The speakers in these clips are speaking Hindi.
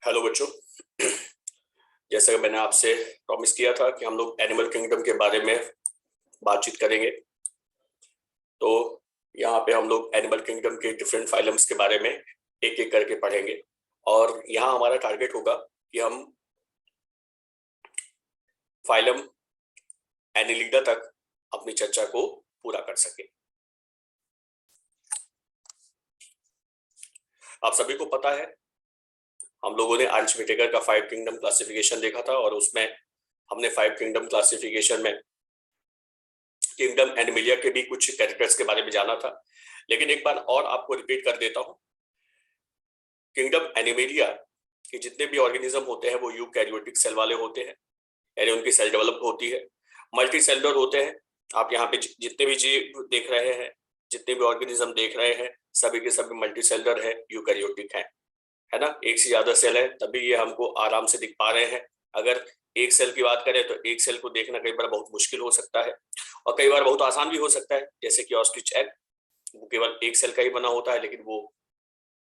हेलो बच्चों। जैसे कि मैंने आपसे प्रॉमिस किया था कि हम लोग एनिमल किंगडम के बारे में बातचीत करेंगे, तो यहाँ पे हम लोग एनिमल किंगडम के डिफरेंट फाइलम्स के बारे में एक एक करके पढ़ेंगे। और यहाँ हमारा टारगेट होगा कि हम फाइलम एनिलिडा तक अपनी चर्चा को पूरा कर सके। आप सभी को पता है, हम लोगों ने आर्च विटेकर का 5 किंगडम क्लासिफिकेशन देखा था और उसमें हमने 5 किंगडम क्लासिफिकेशन में किंगडम एनिमिलिया के भी कुछ कैरेक्टर्स के बारे में जाना था। लेकिन एक बार और आपको रिपीट कर देता हूं, किंगडम एनिमिलिया के जितने भी ऑर्गेनिज्म होते हैं वो यूकैरियोटिक सेल वाले होते हैं, यानी उनकी सेल डेवलप होती है, मल्टी सेलुलर होते हैं। आप यहाँ पे जितने भी जीव देख रहे हैं, जितने भी ऑर्गेनिज्म देख रहे हैं, सभी के सभी मल्टी सेलुलर है, यूकैरियोटिक है ना। एक से ज्यादा सेल है तभी ये हमको आराम से दिख पा रहे हैं। अगर एक सेल की बात करें तो एक सेल को देखना कई बार बहुत मुश्किल हो सकता है और कई बार बहुत आसान भी हो सकता है। जैसे कि ऑस्ट्रिच एग, वो केवल एक सेल का ही बना होता है लेकिन वो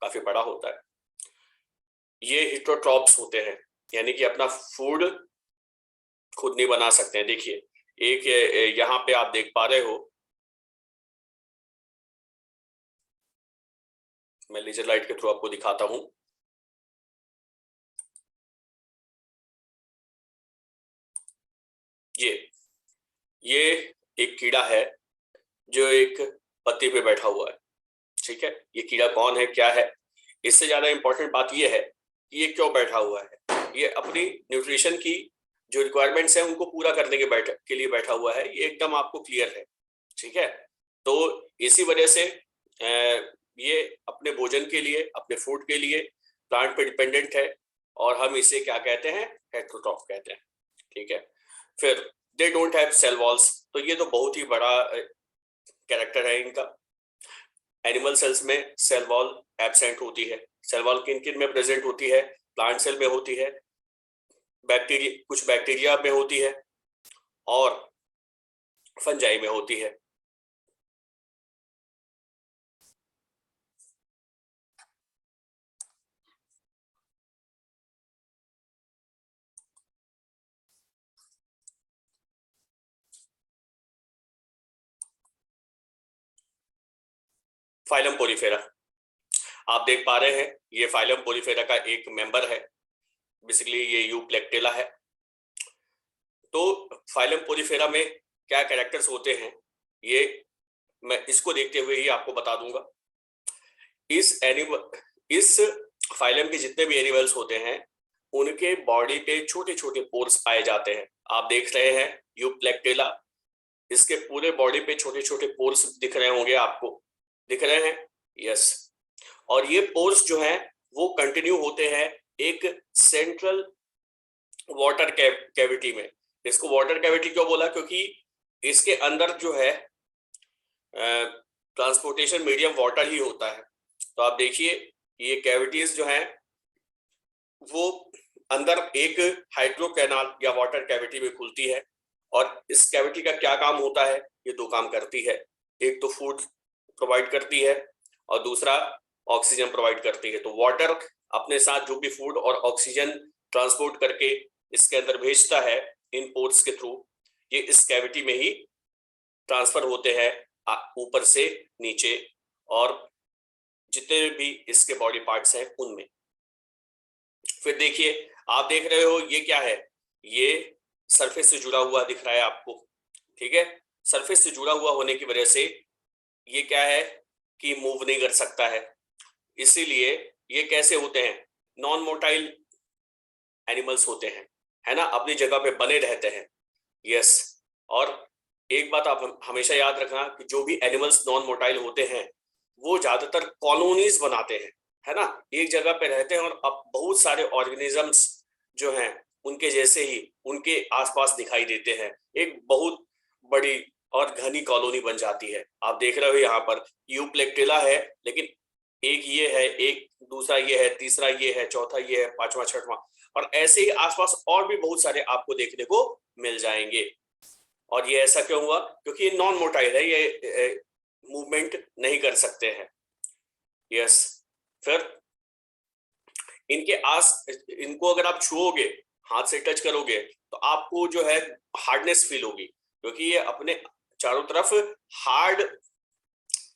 काफी बड़ा होता है। ये हिटरोट्रॉप्स होते हैं, यानी कि अपना फूड खुद नहीं बना सकते हैं। देखिए, एक यहाँ पे आप देख पा रहे हो, मैं लेजर लाइट के थ्रू आपको दिखाता हूं। ये एक कीड़ा है जो एक पत्ती पे बैठा हुआ है, ठीक है। ये कीड़ा कौन है, क्या है, इससे ज्यादा इंपॉर्टेंट बात ये है कि ये क्यों बैठा हुआ है। ये अपनी न्यूट्रिशन की जो रिक्वायरमेंट्स है उनको पूरा करने के लिए बैठा हुआ है, ये एकदम आपको क्लियर है, ठीक है। तो इसी वजह से ये अपने भोजन के लिए, अपने फूड के लिए प्लांट पे डिपेंडेंट है और हम इसे क्या कहते हैं, हेटेरोट्रॉफ कहते हैं, ठीक है। फिर they don't have cell walls, तो ये तो बहुत ही बड़ा कैरेक्टर है इनका। एनिमल सेल्स में सेल वॉल एब्सेंट होती है। सेल वॉल किन किन में प्रेजेंट होती है, प्लांट सेल में होती है, बैक्टीरिया, कुछ बैक्टीरिया में होती है और फंजाई में होती है। फाइलम पोलिफेरा आप देख पा रहे हैं, ये फाइलम पोलिफेरा का एक मेंबर है। बेसिकली ये यूप्लेक्टेला है। तो फाइलम पोलिफेरा में क्या कैरेक्टर्स होते हैं, ये मैं इसको देखते हुए ही आपको बता दूंगा। इस फाइलम के जितने भी एनिमल्स होते हैं उनके बॉडी पे छोटे छोटे पोर्स पाए जाते हैं। आप देख रहे हैं यूप्लेक्टेला, इसके पूरे बॉडी पे छोटे छोटे पोर्स दिख रहे होंगे आपको, दिख रहे हैं, यस। और ये पोर्स जो हैं वो कंटिन्यू होते हैं एक सेंट्रल वाटर कैविटी में। इसको वाटर कैविटी क्यों बोला, क्योंकि इसके अंदर जो है ट्रांसपोर्टेशन मीडियम वाटर ही होता है। तो आप देखिए, ये कैविटीज जो हैं वो अंदर एक हाइड्रो कैनाल या वाटर कैविटी में खुलती है और इस कैविटी का क्या काम होता है, ये दो काम करती है। एक तो फूड प्रोवाइड करती है और दूसरा ऑक्सीजन प्रोवाइड करती है। तो वाटर अपने साथ जो भी फूड और ऑक्सीजन ट्रांसपोर्ट करके इसके अंदर भेजता है इन पोर्ट्स के थ्रू, ये इस कैविटी में ही ट्रांसफर होते हैं ऊपर से नीचे और जितने भी इसके बॉडी पार्ट्स हैं उनमें। फिर देखिए, आप देख रहे हो ये क्या है, ये सरफेस से जुड़ा हुआ दिख रहा है आपको, ठीक है। सरफेस से जुड़ा हुआ होने की वजह से ये क्या है कि मूव नहीं कर सकता है। इसीलिए ये कैसे होते हैं, नॉन मोटाइल एनिमल्स होते हैं, है ना, अपनी जगह पे बने रहते हैं, यस। और एक बात आप हमेशा याद रखना कि जो भी एनिमल्स नॉन मोटाइल होते हैं वो ज्यादातर कॉलोनीज बनाते हैं, है ना, एक जगह पे रहते हैं और अब बहुत सारे ऑर्गेनिजम्स जो हैं उनके जैसे ही उनके आसपास दिखाई देते हैं। एक बहुत बड़ी और घनी कॉलोनी बन जाती है। आप देख रहे हो यहाँ पर यूप्लेक्टेला है, लेकिन एक ये है, एक दूसरा ये है, तीसरा ये है, चौथा ये है, पांचवा, छठवां, और ऐसे ही आसपास और भी बहुत सारे आपको देखने को मिल जाएंगे। और ये ऐसा क्यों हुआ, क्योंकि ये नॉन मोटाइल है, ये मूवमेंट नहीं कर सकते हैं, यस। फिर इनको अगर आप छुओगे, हाथ से टच करोगे, तो आपको जो है हार्डनेस फील होगी, क्योंकि ये अपने चारों तरफ हार्ड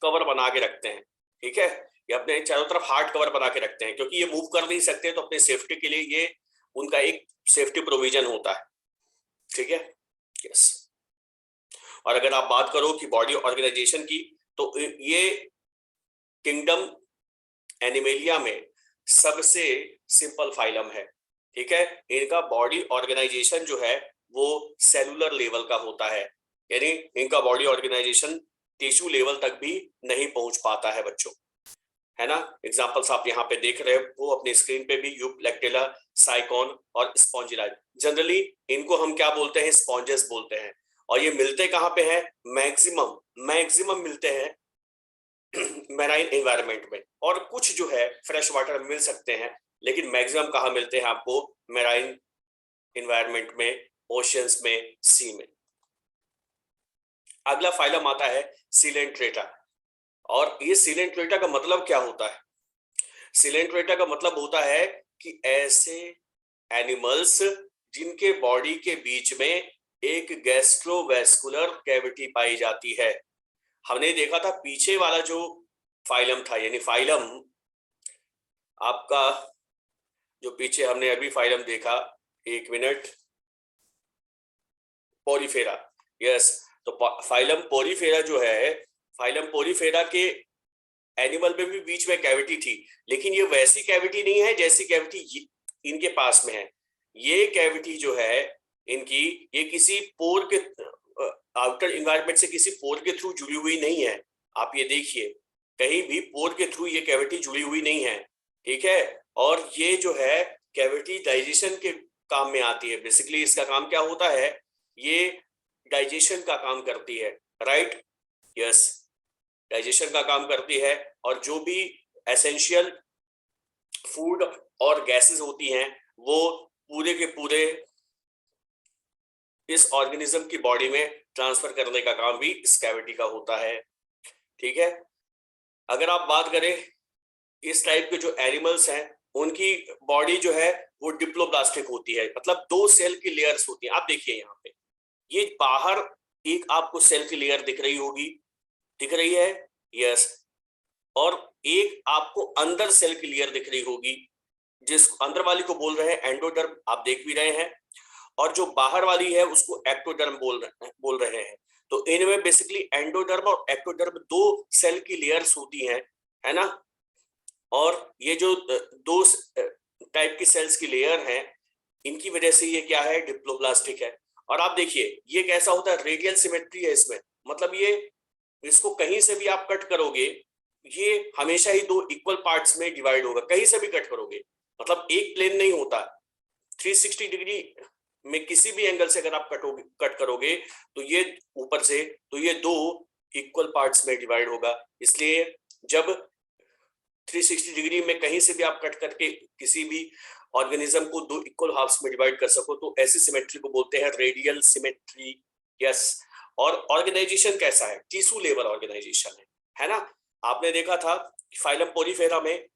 कवर बना के रखते हैं। ठीक है, ये अपने चारों तरफ हार्ड कवर बना के रखते हैं, क्योंकि ये मूव कर नहीं सकते, तो अपने सेफ्टी के लिए ये उनका एक सेफ्टी प्रोविजन होता है। ठीक है, यस। और अगर आप बात करो कि बॉडी ऑर्गेनाइजेशन की, तो ये किंगडम एनिमेलिया में सबसे सिंपल फाइलम है। ठीक है, इनका बॉडी ऑर्गेनाइजेशन जो है वो सेलुलर लेवल का होता है, यानी इनका बॉडी ऑर्गेनाइजेशन टिश्यू लेवल तक भी नहीं पहुंच पाता है बच्चों, है ना। एग्जांपल्स आप यहाँ पे देख रहे हो अपनी स्क्रीन पे भी, यूप्लेक्टिला, साइकॉन और स्पॉन्जिलाइट। जनरली इनको हम क्या बोलते हैं, स्पॉन्जेस बोलते हैं। और ये मिलते कहाँ पे हैं, मैक्सिमम मिलते हैं मैराइन एनवायरनमेंट में, और कुछ जो है फ्रेश वाटर मिल सकते हैं, लेकिन मैक्सिमम कहाँ मिलते हैं आपको, मैराइन एनवायरनमेंट में, ओशियंस में, सी में। अगला फाइलम आता है सिलेंट्रेटा। और ये सिलेंट्रेटा का मतलब क्या होता है, सिलेंट्रेटा का मतलब होता है कि ऐसे एनिमल्स जिनके बॉडी के बीच में एक गैस्ट्रोवेस्कुलर कैविटी पाई जाती है। हमने देखा था पीछे वाला जो फाइलम था, यानी फाइलम आपका जो पीछे हमने अभी फाइलम देखा, एक मिनट, पोरीफेरा, यस। तो फाइलम पोरीफेरा जो है, फाइलम पोरीफेरा के एनिमल में भी बीच में कैविटी थी, लेकिन ये वैसी कैविटी नहीं है जैसी कैविटी इनके पास में है। ये कैविटी जो है इनकी, ये किसी पोर के आउटर इन्वायरमेंट से किसी पोर के थ्रू जुड़ी हुई नहीं है। आप ये देखिए, कहीं भी पोर के थ्रू ये कैविटी जुड़ी हुई नहीं है। ठीक है, और ये जो है कैविटी डाइजेशन के काम में आती है। बेसिकली इसका काम क्या होता है, ये डाइजेशन का काम करती है, राइट, यस, डाइजेशन का काम करती है। और जो भी एसेंशियल फूड और गैसेस होती हैं वो पूरे के पूरे इस ऑर्गेनिज्म की बॉडी में ट्रांसफर करने का काम भी इस कैविटी का होता है। ठीक है, अगर आप बात करें इस टाइप के जो एनिमल्स हैं, उनकी बॉडी जो है वो डिप्लोब्लास्टिक होती है, मतलब 2 सेल की लेयर्स होती है। आप देखिए यहाँ पे, ये बाहर एक आपको सेल की लेयर दिख रही होगी, दिख रही है, यस, और एक आपको अंदर सेल की लेयर दिख रही होगी, जिस अंदर वाली को बोल रहे हैं एंडोडर्म, आप देख भी रहे हैं, और जो बाहर वाली है उसको एक्टोडर्म बोल रहे हैं। तो इनमें बेसिकली एंडोडर्म और एक्टोडर्म 2 सेल की लेयर्स होती हैं, है ना। और ये जो 2 टाइप की सेल्स की लेयर हैं, इनकी वजह से ये क्या है, डिप्लोब्लास्टिक है। और आप देखिए ये कैसा होता है, रेडियल सिमेट्री है इसमें, मतलब ये इसको कहीं से भी आप कट करोगे, ये हमेशा ही 2 इक्वल पार्ट्स में डिवाइड होगा, कहीं से भी कट करोगे, मतलब एक प्लेन नहीं होता। 360 डिग्री में किसी भी एंगल से अगर आप कट करोगे तो ये ऊपर से, तो ये 2 इक्वल पार्ट्स में डिवाइड होगा। इसलिए जब 360 डिग्री में कहीं से भी आप कट करके किसी भी ऑर्गेनिज्म को 2 इक्वल हाफ्स में डिवाइड कर सको, तो ऐसी सिमेट्री को बोलते हैं रेडियल सिमेट्री, यस। और ऑर्गेनाइजेशन कैसा है, टिश्यू लेवल ऑर्गेनाइजेशन है ना। आपने देखा था फाइलम पोरीफेरा में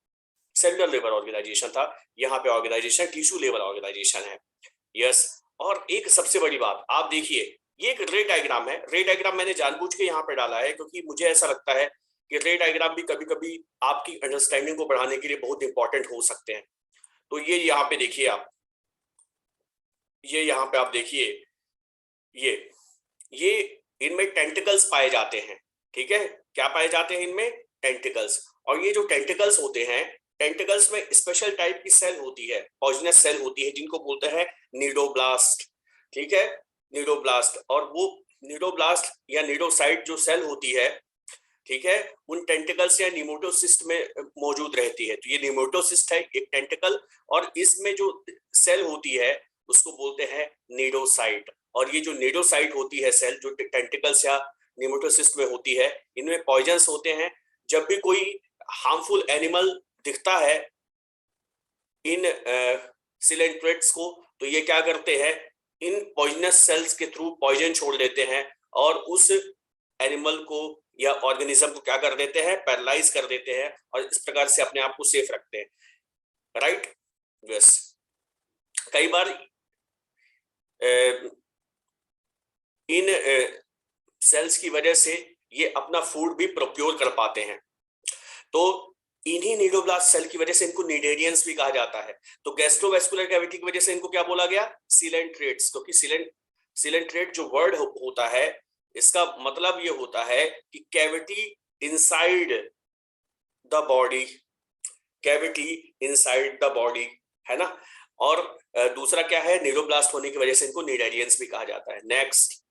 सेलुलर लेवल ऑर्गेनाइजेशन था, यहाँ पे ऑर्गेनाइजेशन टिश्यू लेवल ऑर्गेनाइजेशन है, यस। और एक सबसे बड़ी बात आप देखिए, ये एक रे डायग्राम है। रे डायग्राम मैंने जानबूझ के यहाँ पे डाला है क्योंकि मुझे ऐसा लगता है कि रे डायग्राम भी कभी कभी आपकी अंडरस्टैंडिंग को बढ़ाने के लिए बहुत इंपॉर्टेंट हो सकते हैं। तो ये यहाँ पे देखिए आप, ये यहाँ पे आप देखिए, ये इनमें टेंटिकल्स पाए जाते हैं। ठीक है, क्या पाए जाते हैं इनमें, टेंटिकल्स। और ये जो टेंटिकल्स होते हैं, टेंटिकल्स में स्पेशल टाइप की सेल होती है, पॉइजनस सेल होती है, जिनको बोलते हैं निडोब्लास्ट। ठीक है, निडोब्लास्ट, और वो निडोब्लास्ट या निडोसाइट जो सेल होती है, ठीक है, उन टेंटिकल्स या निमोटोसिस्ट में मौजूद रहती है। तो ये निमोटोसिस्ट है, एक टेंटिकल, और इसमें जो सेल होती है उसको बोलते हैं निडोसाइट। और ये जो निडोसाइट होती है सेल, जो टेंटिकल्स या निमोटोसिस्ट में होती है, इनमें पॉइजन्स होते हैं। जब भी कोई हार्मफुल एनिमल दिखता है इन सिलेंट्रेट्स को, तो ये क्या करते हैं, इन पॉइजनस सेल्स के थ्रू पॉइजन छोड़ देते हैं और उस एनिमल को या ऑर्गेनिज्म को क्या कर देते हैं, पैरालाइज कर देते हैं, और इस प्रकार से अपने आप को सेफ रखते हैं, राइट। यस, कई बार इन सेल्स की वजह से ये अपना फूड भी प्रोक्योर कर पाते हैं। तो इन्हीं नीडोब्लास्ट सेल की वजह से इनको नीडेरियंस भी कहा जाता है। तो गैस्ट्रोवेस्कुलर कैविटी की वजह से इनको क्या बोला गया? सीलेंट्रेट्स, क्योंकि सीलेंट्रेट जो वर्ड होता है इसका मतलब ये होता है कि cavity inside the body, cavity inside the body, है ना। और दूसरा क्या है, नीडोब्लास्ट होने की वजह से इनको नीडेरियंस भी कहा जाता है। नेक्स्ट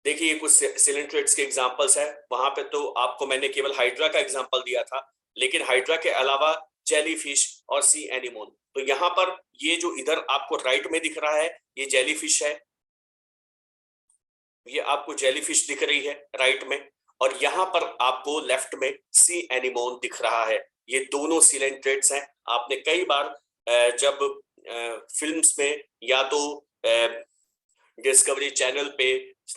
देखिए, कुछ सिलेंट्रेट्स के एग्जांपल्स है। वहां पे तो आपको मैंने केवल हाइड्रा का एग्जांपल दिया था, लेकिन हाइड्रा के अलावा जेलीफिश और सी एनिमोन। तो यहाँ पर ये जो इधर आपको राइट में दिख रहा है ये जेलीफिश है, ये आपको जेलीफिश दिख रही है राइट में, और यहाँ पर आपको लेफ्ट में सी एनिमोन दिख रहा है। ये दोनों सिलेंट्रेट्स हैं। आपने कई बार जब फिल्म्स में या तो डिस्कवरी चैनल पे,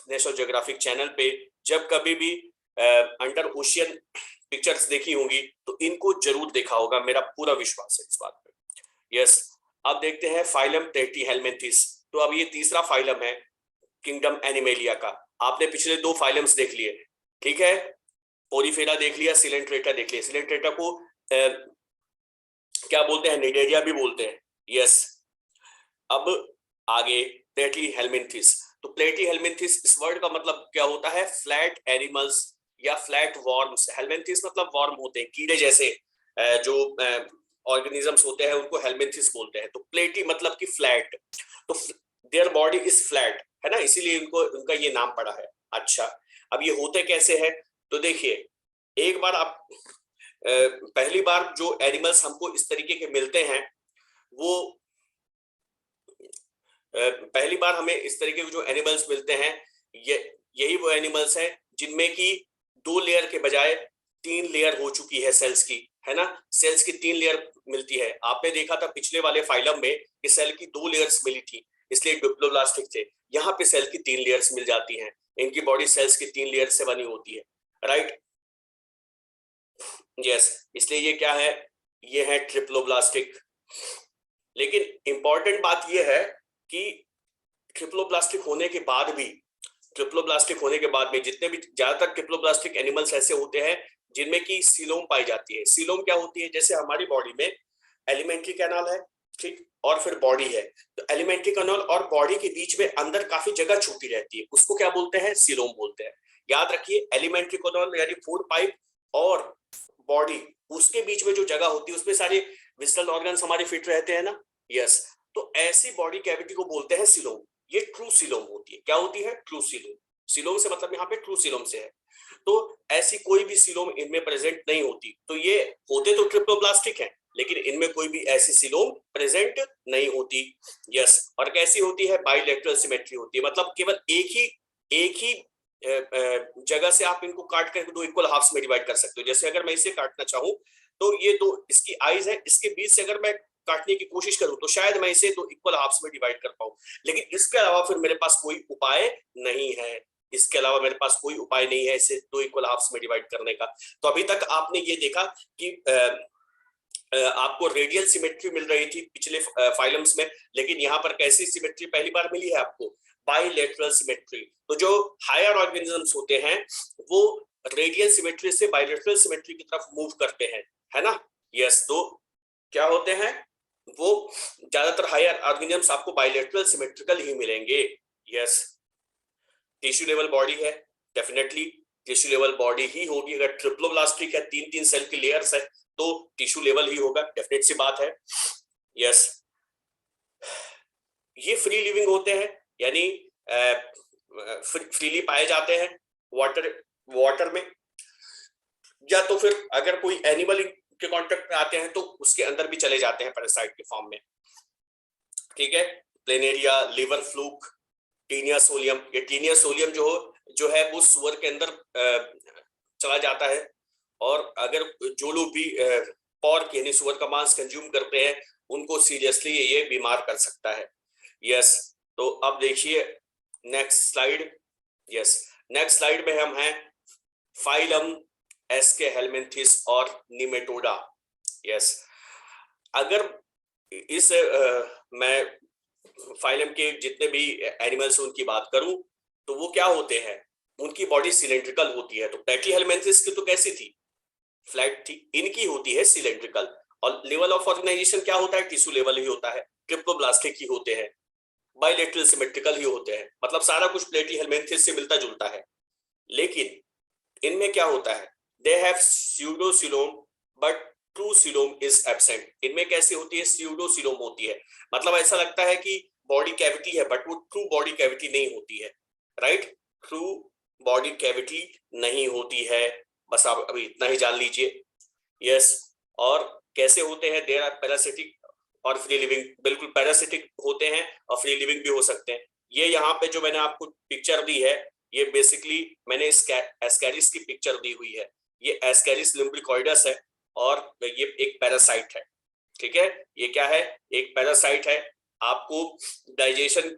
नेशनल ज्योग्राफिक चैनल पे जब कभी भी अंडर ओशियन पिक्चर्स देखी होंगी तो इनको जरूर देखा होगा, मेरा पूरा विश्वास है इस बात पे। यस, अब देखते हैं फाइलम प्लेटीहेल्मिन्थेस। तो अब ये तीसरा फाइलम है किंगडम एनिमेलिया का। आपने पिछले दो फाइलम्स देख लिए, ठीक है, पोरीफेरा देख लिया, सिलेंट्रेटा देख लिया। सिलेंट्रेटा को क्या बोलते हैं? निडेरिया भी बोलते हैं। यस, अब आगे प्लेटीहेल्मिन्थेस। तो प्लेटीहेल्मिन्थेस इस वर्ड का मतलब क्या होता है? फ्लैट एनिमल्स या फ्लैट वॉर्म्स। हेल्मिन्थेस मतलब वॉर्म होते हैं, कीड़े जैसे जो ऑर्गेनिजम्स होते हैं उनको हेल्मिन्थेस बोलते हैं। तो प्लेटी मतलब कि फ्लैट, तो देयर बॉडी इज फ्लैट, है ना, इसीलिए इनको उनका ये नाम पड़ा है। अच्छा, अब ये होते कैसे है? तो देखिए, एक बार आप पहली बार जो एनिमल्स हमको इस तरीके के मिलते हैं वो पहली बार हमें इस तरीके के जो एनिमल्स मिलते हैं ये यही वो एनिमल्स हैं जिनमें की 2 लेयर के बजाय 3 लेयर हो चुकी है सेल्स की, है ना। सेल्स की 3 लेयर मिलती है। आपने देखा था पिछले वाले फाइलम में कि सेल की 2 लेयर्स मिली थी, इसलिए डिप्लोब्लास्टिक थे। यहाँ पे सेल की 3 लेयर्स मिल जाती हैं। इनकी बॉडी सेल्स की 3 लेयर से बनी होती है, राइट। यस, इसलिए ये क्या है? ये है ट्रिप्लोब्लास्टिक। लेकिन इंपॉर्टेंट बात ये है कि ट्रिप्लोब्लास्टिक होने के बाद भी, ट्रिप्लोब्लास्टिक होने के बाद में जितने भी ज्यादातर ट्रिप्लोब्लास्टिक एनिमल्स ऐसे होते हैं जिनमें की सीलोम पाई जाती है। सीलोम क्या होती है? जैसे हमारी बॉडी में एलिमेंट्री कैनाल है, ठीक, और फिर बॉडी है। तो एलिमेंट्री कैनाल और बॉडी के बीच में अंदर काफी जगह छूटी रहती है, उसको क्या बोलते हैं? सीलोम बोलते हैं। याद रखिए, एलिमेंट्री कैनाल यानी फूड पाइप और बॉडी, उसके बीच में जो जगह होती है उसमें सारे विसरल ऑर्गन्स हमारे फिट रहते हैं ना। यस, तो ऐसी बॉडी कैविटी को बोलते हैं सीलोम। ये ट्रू सीलोम होती है। क्या होती है? True coelom. सीलोम से मतलब यहाँ पे ट्रू सीलोम से है। तो ऐसी कोई भी सीलोम इनमें प्रेजेंट नहीं होती। तो ये होते तो ट्रिप्लोब्लास्टिक है, लेकिन इनमें कोई भी ऐसी सीलोम प्रेजेंट नहीं होती। यस, और कैसी होती है? बाइलेटरल सिमेट्री होती है, मतलब केवल एक ही जगह से आप इनको काट कर 2 इक्वल हाफ्स में डिवाइड कर सकते हो। जैसे अगर मैं इसे काटना चाहूं तो ये 2 इसकी आईज है, इसके बीच से अगर मैं काटने की कोशिश करूं तो शायद मैं इसे 2 इक्वल हाफ्स में डिवाइड कर पाऊं, लेकिन इसके अलावा फिर मेरे पास कोई उपाय नहीं है। इसके अलावा मेरे पास कोई उपाय नहीं है इसे 2 इक्वल हाफ्स में डिवाइड करने का। तो अभी तक आपने ये देखा कि आपको रेडियल सिमेट्री मिल रही थी पिछले फाइलम्स में, लेकिन यहाँ पर कैसी सिमेट्री पहली बार मिली है आपको? Bilateral symmetry. तो जो हायर ऑर्गेनिजम्स होते हैं वो रेडियल सिमेट्री से बाइलेटरल सिमेट्री की तरफ मूव करते हैं, है ना। यस, तो क्या होते हैं वो? ज्यादातर हायर ऑर्गेनिजम्स आपको बाइलेटरल सिमेट्रिकल ही मिलेंगे। यस, टिश्यू लेवल बॉडी है, डेफिनेटली टिश्यू लेवल बॉडी ही होगी। अगर ट्रिप्लोब्लास्टिक है, 3-3 सेल की लेयर्स है, तो टिश्यू लेवल ही होगा, डेफिनेट सी बात है। यस, ये फ्री लिविंग होते हैं, यानी फ्रीली पाए जाते हैं वाटर में, या तो फिर अगर कोई एनिमल के कांटेक्ट में आते हैं तो उसके अंदर भी चले जाते हैं पैरासाइट के फॉर्म में, ठीक है। Planaria, liver fluke, taenia solium. ये टीनिया सोलियम जो है वो सुअर के अंदर चला जाता है, और अगर जो लोग भी पॉर्क यानी सुअर का मांस कंज्यूम करते हैं उनको सीरियसली ये बीमार कर सकता है। यस, तो अब देखिए next slide. Yes, next slide में हम हैं फाइलम एस्केहेल्मिन्थेस और निमेटोडा। यस, अगर इस मैं फाइलम के जितने भी एनिमल्स उनकी बात करूं तो वो क्या होते हैं, उनकी बॉडी सिलेंड्रिकल होती है। तो प्लेटीहेलमिन्थेस की तो कैसी थी, फ्लैट थी, इनकी होती है सिलेंड्रिकल। और लेवल ऑफ ऑर्गेनाइजेशन क्या होता है, टिश्यू लेवल ही होता है। ट्रिप्लोब्लास्टिक ही होते हैं, बाइलेटरल सिमेट्रिकल ही होते हैं, मतलब सारा कुछ प्लेटीहेलमिन्थेस से मिलता जुलता है। लेकिन इनमें क्या होता है, they have स्यूडोसिलोम but true coelom is absent. इनमें कैसी होती है, स्यूडोसिलोम होती है, मतलब ऐसा लगता है कि बॉडी कैविटी है बट वो ट्रू बॉडी कैविटी नहीं होती है, राइट, ट्रू बॉडी कैविटी नहीं होती है। बस आप अभी इतना ही जान लीजिए। यस, और कैसे होते हैं, देर आर पैरासिटिक और फ्री लिविंग। बिल्कुल पैरासिटिक होते हैं और फ्री लिविंग भी हो सकते हैं। ये यहाँ पे जो मैंने आपको पिक्चर दी है, ये बेसिकली मैंने एस्कैरिस की पिक्चर दी हुई है। ये एस्कैरिस लिम्ब्रिकॉइडस है और ये एक पैरासाइट है, ठीक है। ये क्या है, एक पैरासाइट है। आपको डाइजेशन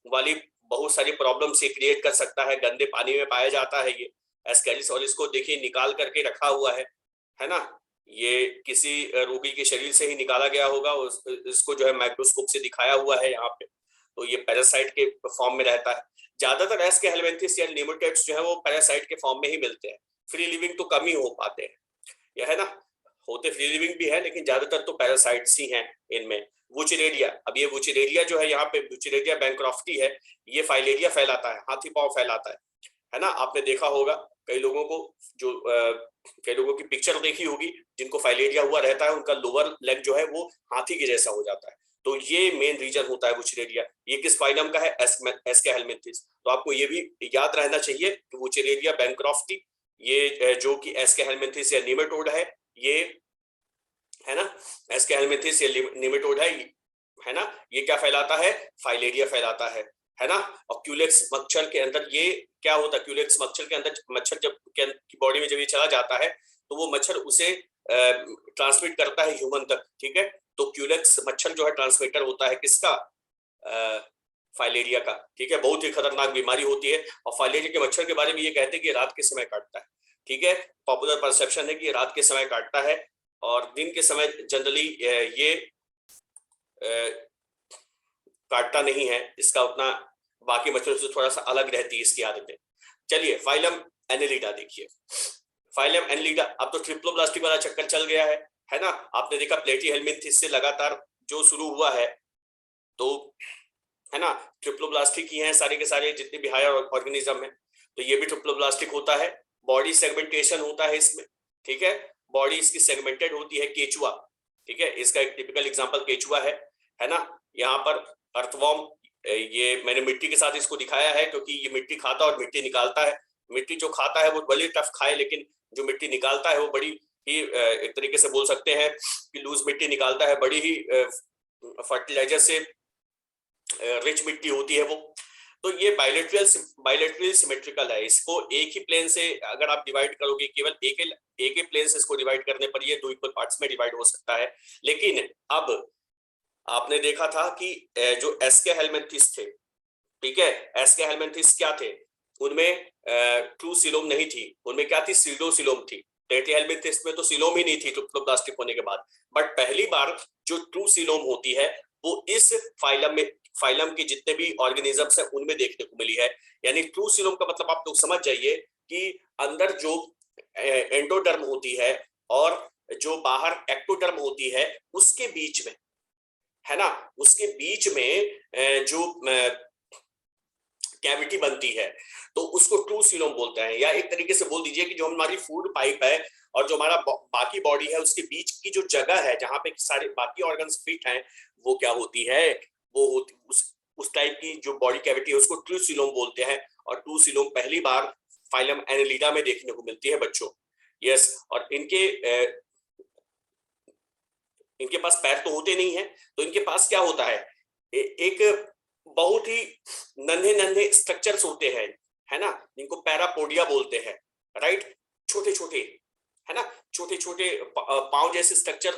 वाली बहुत सारी प्रॉब्लम से क्रिएट कर सकता है। गंदे पानी में पाया जाता है ये एस्कैरिस, और इसको देखिए निकाल करके रखा हुआ है ना। ये किसी रोगी के शरीर से ही निकाला गया होगा, इसको जो है माइक्रोस्कोप से दिखाया हुआ है यहाँ पे। तो ये पैरासाइट के फॉर्म में रहता है। ज्यादातर एस्केहेलमिन्थेस या नेमेटोड्स जो है वो पैरासाइट के फॉर्म में ही मिलते हैं। फ्री लिविंग तो कम ही हो पाते हैं, यह है ना। होते फ्री लिविंग भी है लेकिन ज्यादातर तो पैरासाइट्स ही हैं इनमें। वुचरेरिया, अब ये वुचरेरिया जो है यहाँ पे वुचरेरिया बैंक्रॉफ्टी है, ये फाइलेरिया फैलाता है, हाथी पांव फैलाता है ना। आपने देखा होगा कई लोगों को, जो कई लोगों की पिक्चर देखी होगी जिनको फाइलेरिया हुआ रहता है, उनका लोअर लेग जो है वो हाथी के जैसा हो जाता है। तो ये मेन रीजन होता है वुचरेरिया। ये किस फाइलम का है, एस्केहेलमिन्थेस। तो आपको ये भी याद रहना चाहिए कि वुचरेरिया बैंक्रॉफ्टी ये जो कि एस्केहेलमिन्थेस या नेमेटोड है ना, एस्केहेलमिन्थेस या नेमेटोड है ना। ये क्या फैलाता है, फाइलेरिया फैलाता है ना। और क्यूलेक्स मच्छर के अंदर ये क्या होता है, क्यूलेक्स मच्छर के अंदर, मच्छर जब बॉडी में जब ये चला जाता है तो वो मच्छर उसे ट्रांसमिट करता है ह्यूमन तक, ठीक है। तो क्यूलेक्स मच्छर जो है ट्रांसमीटर होता है किसका, फाइलेरिया का, ठीक है। बहुत ही खतरनाक बीमारी होती है। और फाइलेरिया के मच्छर के बारे में ये कहते हैं कि रात के समय काटता है, ठीक है। पॉपुलर परसेप्शन है कि रात के समय काटता है, और दिन के समय जनरली ये काटता नहीं है। इसका उतना बाकी मच्छरों से थोड़ा सा अलग रहती है इसकी आदतें। चलिए फाइलम एनेलिडा देखिए। फाइलम एनेलिडा, अब तो ट्रिप्लोब्लास्टिक वाला चक्कर चल गया है ना। आपने देखा प्लेटीहेलमिन्थेस से लगातार जो शुरू हुआ है, तो है ना, ट्रिप्लोब्लास्टिक ही हैं सारे के सारे जितने भी हायर ऑर्गेनिज्म है। तो ये भी ट्रिप्लोब्लास्टिक होता है। बॉडी सेगमेंटेशन होता है इसमें, ठीक है। बॉडी इसकी सेगमेंटेड होती है। केचुआ, ठीक है, इसका एक टिपिकल एग्जांपल केचुआ है ना। यहाँ पर अर्थवॉर्म, ये मैंने मिट्टी के साथ इसको दिखाया है क्योंकि ये मिट्टी खाता और मिट्टी निकालता है। मिट्टी जो खाता है वो बड़ी टफ खाए, लेकिन जो मिट्टी निकालता है वो बड़ी ही एक तरीके से बोल सकते हैं कि लूज मिट्टी निकालता है, बड़ी ही फर्टिलाइजर से रिच मिट्टी होती है वो। तो ये बाइलेटरल सिमेट्रिकल है। इसको एक ही प्लेन से अगर आप डिवाइड करोगे, केवल एक ही प्लेन से इसको डिवाइड करने पर ये दो इक्वल पार्ट्स में डिवाइड हो सकता है। लेकिन अब आपने देखा था कि जो एस्केहेलमिन्थेस थे, ठीक है, एस्केहेलमिन्थेस क्या थे, उनमें ट्रू सिलोम नहीं थी, उनमें क्या थी, सीडोसिलोम थी। प्लेटीहेलमिन्थेस में तो सिलोम ही नहीं थी ट्रिप्लोब्लास्टिक होने के बाद। बट पहली बार जो ट्रू सिलोम होती है वो इस फाइलम के जितने भी ऑर्गेनिजम्स हैं उनमें देखने को मिली है। यानी ट्रू सिलोम का मतलब आप लोग समझ जाइए कि अंदर जो एंडोडर्म होती है और जो बाहर एक्टोडर्म होती है उसके बीच में, है ना, उसके बीच में जो कैविटी बनती है तो उसको ट्रू सिलोम बोलते हैं। या एक तरीके से बोल दीजिए कि जो हमारी फूड पाइप है और जो हमारा बाकी बॉडी है उसके बीच की जो जगह है जहां पे सारे बाकी ऑर्गन्स फिट हैं, वो क्या होती है, वो होती उस टाइप की जो बॉडी कैविटी है उसको ट्रू सिलोम बोलते हैं। और ट्रू सिलोम पहली बार फाइलम एनेलिडा में देखने को मिलती है बच्चों। यस, और इनके पास पैर तो होते नहीं है, तो इनके पास क्या होता है, एक बहुत ही नन्हे नन्हे स्ट्रक्चर्स होते हैं, है ना, जिनको पैरापोडिया बोलते हैं, राइट। छोटे छोटे, है ना, छोटे छोटे पांव जैसे स्ट्रक्चर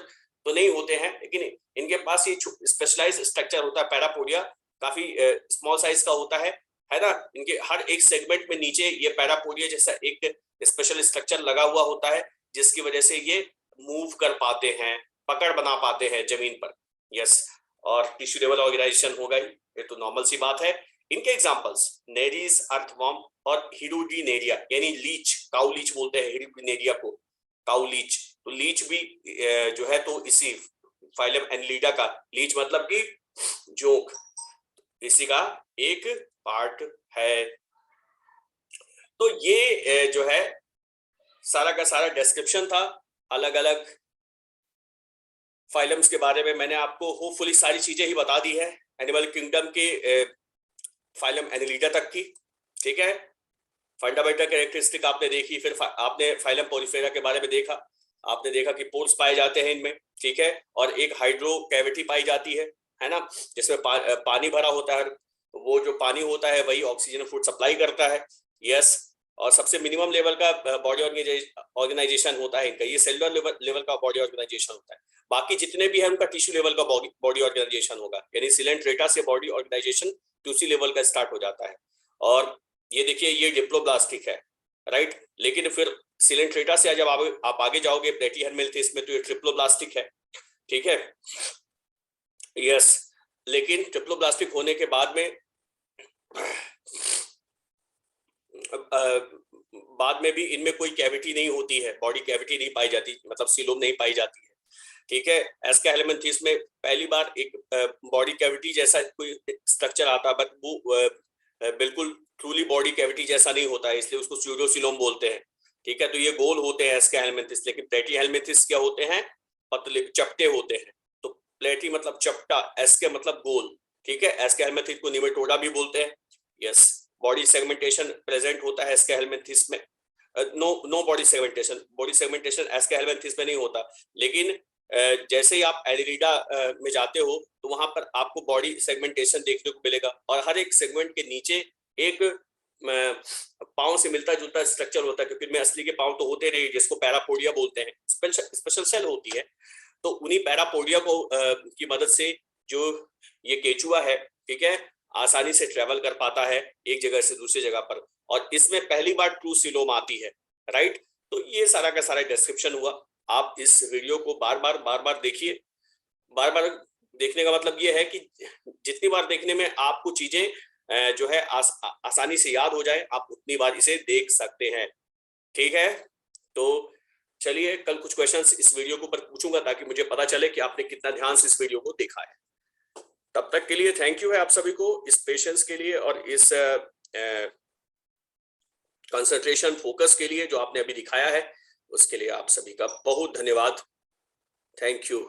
तो नहीं होते हैं, लेकिन इनके पास ये स्पेशलाइज्ड स्ट्रक्चर होता है। पैरापोडिया काफी स्मॉल साइज का होता है ना। इनके हर एक सेगमेंट में नीचे ये पैरापोडिया जैसा एक स्पेशल स्ट्रक्चर लगा हुआ होता है, जिसकी वजह से ये मूव कर पाते हैं, पकड़ बना पाते हैं जमीन पर। यस, और टिश्यू लेवल ऑर्गेनाइजेशन होगा ही, ये तो नॉर्मल सी बात है। इनके एग्जांपल्स नेरीज, अर्थवर्म और हिडुडिनेरिया, यानी लीच, काउ लीच बोलते हैं हिडुडिनेरिया को, काउ लीच। तो लीच भी जो है तो इसी फाइलम एनिलिडा का, लीच मतलब कि जोंक, इसी का एक पार्ट है। तो ये जो है सारा का सारा डिस्क्रिप्शन था अलग अलग फाइलम्स के बारे में। मैंने आपको होपफुली सारी चीजें ही बता दी है एनिमल किंगडम के फाइलम एनिलिडा तक की, ठीक है। फंडामेंटल कैरेक्टरिस्टिक आपने देखी, फिर आपने फाइलम पोरिफेरा के बारे में देखा, आपने देखा कि पोर्स पाए जाते हैं इनमें, ठीक है, और एक हाइड्रो कैविटी पाई जाती है ना, जिसमें पानी भरा होता है। वो जो पानी होता है वही ऑक्सीजन फूड सप्लाई करता है, यस। और सबसे मिनिमम लेवल का बॉडी ऑर्गेनाइजेशन होता है इनका, ये सेलुलर लेवल का बॉडी ऑर्गेनाइजेशन होता है। बाकी जितने भी है उनका टिश्यू लेवल का बॉडी ऑर्गेनाइजेशन होगा, यानी सिलेंट्रेटा से बॉडी ऑर्गेनाइजेशन टिश्यू लेवल का स्टार्ट हो जाता है। और ये देखिए ये डिप्लोब्लास्टिक है, राइट, लेकिन फिर सिलेंट्रेटा से जब आप आगे जाओगे प्लेटीहेलमिन्थेस में तो ये ट्रिप्लोब्लास्टिक है, ठीक है, यस। लेकिन ट्रिप्लोब्लास्टिक होने के बाद में बाद में भी इनमें कोई कैविटी नहीं होती है, बॉडी कैविटी नहीं पाई जाती, मतलब सीलोम नहीं पाई जाती है, ठीक है। एस्केहेलमिन्थेस में पहली बार एक बॉडी कैविटी जैसा कोई स्ट्रक्चर आता, बट वो बिल्कुल ट्रूली बॉडी कैविटी जैसा नहीं होता है, इसलिए उसको स्यूडोसीलोम बोलते हैं, ठीक है। तो ये गोल होते हैं एस्केहेलमिन्थेस, लेकिन प्लेटीहेलमिन्थेस क्या होते हैं, पतले चपटे होते हैं। तो प्लेटी मतलब चपटा, एस्के मतलब गोल, ठीक है। एस्केहेलमिन्थेस को निमेटोडा भी बोलते हैं, यस। बॉडी सेगमेंटेशन प्रेजेंट होता है एस्केहेलमिन्थेस में, नो बॉडी सेगमेंटेशन एस्केहेलमिन्थेस में नहीं होता, लेकिन जैसे ही आप एनिलिडा में जाते हो तो वहां पर आपको बॉडी सेगमेंटेशन देखने को मिलेगा, और हर एक सेगमेंट के नीचे एक पांव से मिलता जुलता स्ट्रक्चर होता है, क्योंकि इनमें असली के पांव तो होते नहीं, जिसको पैरापोडिया बोलते हैं, स्पेशल सेल होती है। तो उन्हीं पैरापोडिया को की मदद से जो ये केचुआ है, ठीक है, आसानी से ट्रेवल कर पाता है एक जगह से दूसरी जगह पर, और इसमें पहली बार ट्रू सीलोम आती है, राइट। तो ये सारा का सारा डिस्क्रिप्शन हुआ। आप इस वीडियो को बार बार देखिए। बार बार देखने का मतलब ये है कि जितनी बार देखने में आपको चीजें जो है आसानी से याद हो जाए, आप उतनी बार इसे देख सकते हैं, ठीक है। तो चलिए कल कुछ क्वेश्चंस इस वीडियो के ऊपर पूछूंगा, ताकि मुझे पता चले कि आपने कितना ध्यान से इस वीडियो को देखा है। तब तक के लिए थैंक यू है आप सभी को, इस पेशेंस के लिए और इस कंसंट्रेशन फोकस के लिए जो आपने अभी दिखाया है, उसके लिए आप सभी का बहुत धन्यवाद। Thank you.